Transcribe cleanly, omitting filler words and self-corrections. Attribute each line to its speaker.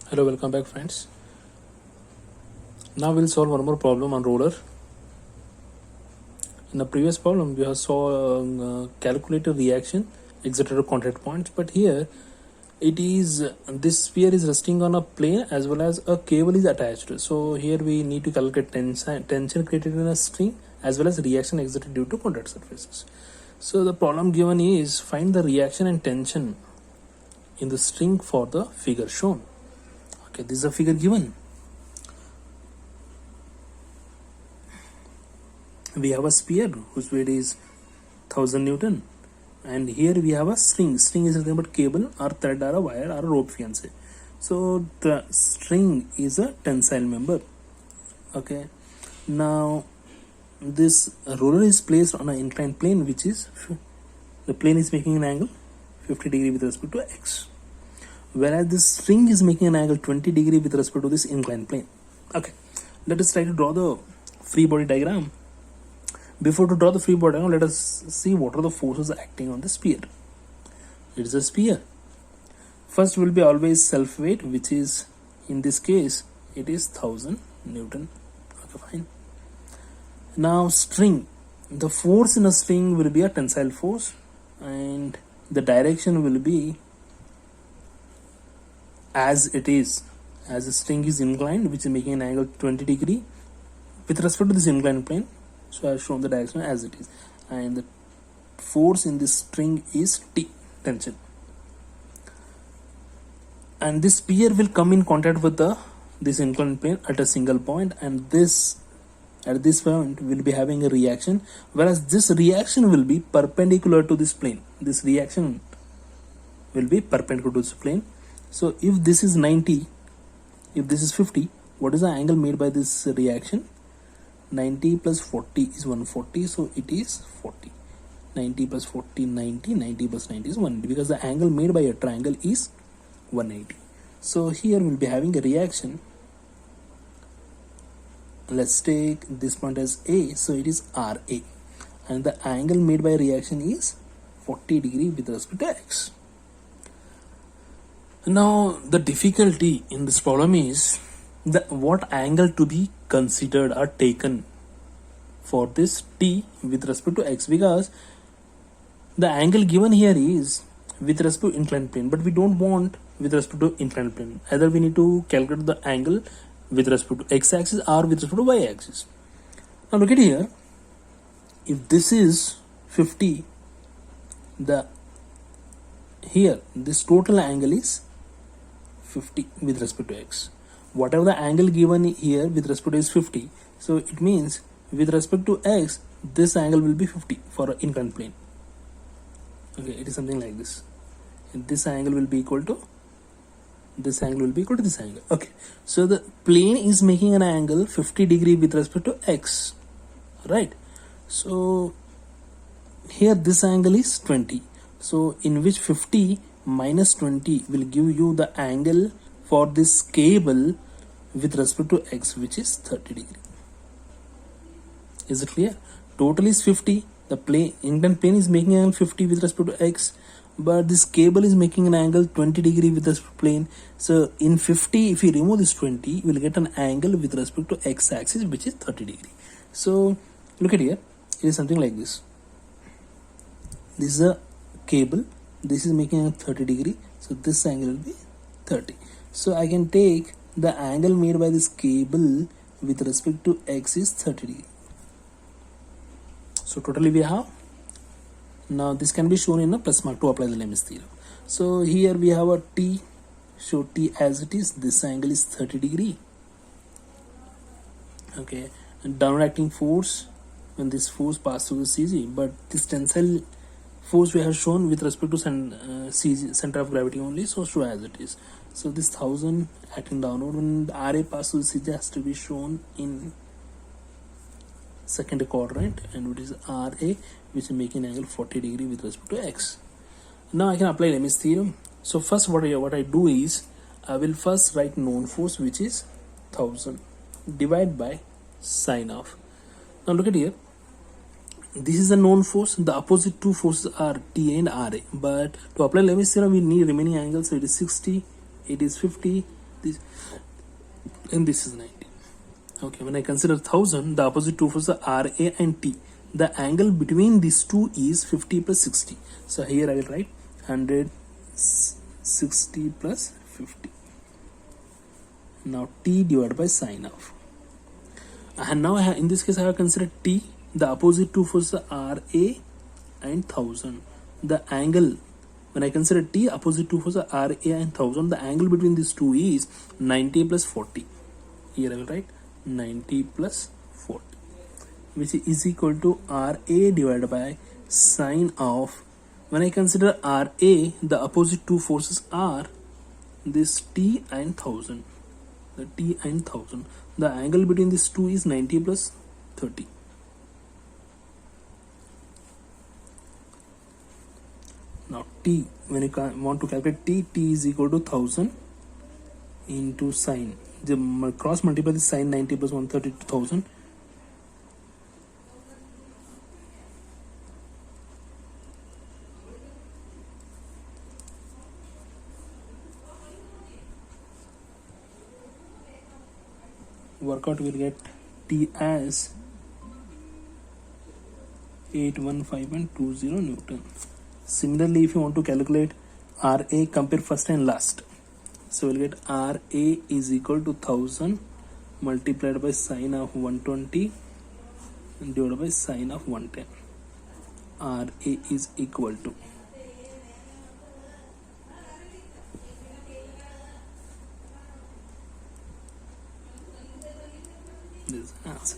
Speaker 1: Hello, welcome back friends. Now we'll solve one more problem on roller. In the previous problem we have saw calculated reaction exerted at contact points, but here it is this sphere is resting on a plane as well as a cable is attached. So here we need to calculate tension created in a string as well as reaction exerted due to contact surfaces. So the problem given is find the reaction and tension in the string for the figure shown. Okay, this is a figure given. We have a sphere whose weight is 1000 Newton, and here we have a string. String is nothing but cable or thread or a wire or a rope, fiance. So the string is a tensile member. Okay, now this roller is placed on an inclined plane, which is the plane is making an angle 50 degree with respect to x, whereas this string is making an angle 20 degree with respect to this inclined plane. Okay, let us try to draw the free body diagram. Before to draw the free body diagram, let us see what are the forces acting on the sphere. It is a sphere. First will be always self weight, which is in this case it is 1000 Newton. Okay, fine. Now string, the force in a string will be a tensile force, and the direction will be as it is, as the string is inclined, which is making an angle 20 degree with respect to this inclined plane. So I have shown the direction as it is, and the force in this string is T, tension, and this sphere will come in contact with this inclined plane at a single point, and this at this point will be having a reaction, whereas this reaction will be perpendicular to this plane. This reaction will be perpendicular to this plane. So if this is 90, if this is 50, what is the angle made by this reaction? 90 plus 40 is 140, so it is 40. 90 plus 40, 90. 90 plus 90 is 180, because the angle made by a triangle is 180. So here we'll be having a reaction. Let's take this point as A, so it is RA, and the angle made by reaction is 40 degree with respect to x. Now the difficulty in this problem is what angle to be considered or taken for this T with respect to x, because the angle given here is with respect to inclined plane, but we don't want with respect to inclined plane. Either we need to calculate the angle with respect to x axis or with respect to y axis. Now look at here, if this is 50, here this total angle is 50 with respect to x. Whatever the angle given here with respect to is 50, so it means with respect to x this angle will be 50 for an inclined plane. Okay, it is something like this, and this angle will be equal to this angle will be equal to this angle. Okay, so the plane is making an angle 50 degree with respect to x, right? So here this angle is 20, so in which 50 minus 20 will give you the angle for this cable with respect to x, which is 30 degree. Is it clear? Total is 50. The inclined plane is making an angle 50 with respect to x, but this cable is making an angle 20 degree with respect to plane. So in 50, if we remove this 20, you will get an angle with respect to x axis, which is 30 degree. So look at here, it is something like this. This is a cable, this is making a 30 degree, so this angle will be 30. So I can take the angle made by this cable with respect to x is 30 degree. So totally we have, now this can be shown in a plus mark to apply the Lem's theorem. So here we have a T, so T as it is, this angle is 30 degree. Okay, and downward acting force, when this force passes through the CG, but this tensile force we have shown with respect to CG, center of gravity only, so show as it is. So this 1000 acting downward, when the RA passes through CG has to be shown in second quadrant, and it is RA, which is making angle 40 degree with respect to x. Now I can apply Lem's theorem. So first what I do is I will first write known force, which is 1000, divide by sine of. Now look at here, this is a known force, the opposite two forces are T and RA, but to apply Lem's theorem we need remaining angles, so it is 60, it is 50, this, and this is 90. Okay, when I consider 1000, the opposite two forces are RA and T. The angle between these two is 50 plus 60. So here I will write 160 plus 50. Now T divided by sine of. And now in this case I have considered T. The opposite two forces are RA and 1000. The angle, when I consider T, opposite two forces are RA and 1000. The angle between these two is 90 plus 40. Here I will write 90 plus 40, which is equal to RA divided by sine of. When I consider RA, the opposite two forces are this T and 1000. The T and 1000. The angle between these two is 90 plus 30. Now T, when you want to calculate T, T is equal to 1000 into sine. The cross multiply the sine 90 plus 130 to 1000. Workout will get T as 815.20 Newton. Similarly, if you want to calculate RA, compare first and last. So we'll get RA is equal to 1000 multiplied by sine of 120 divided by sine of 110. RA is equal to, this is the answer.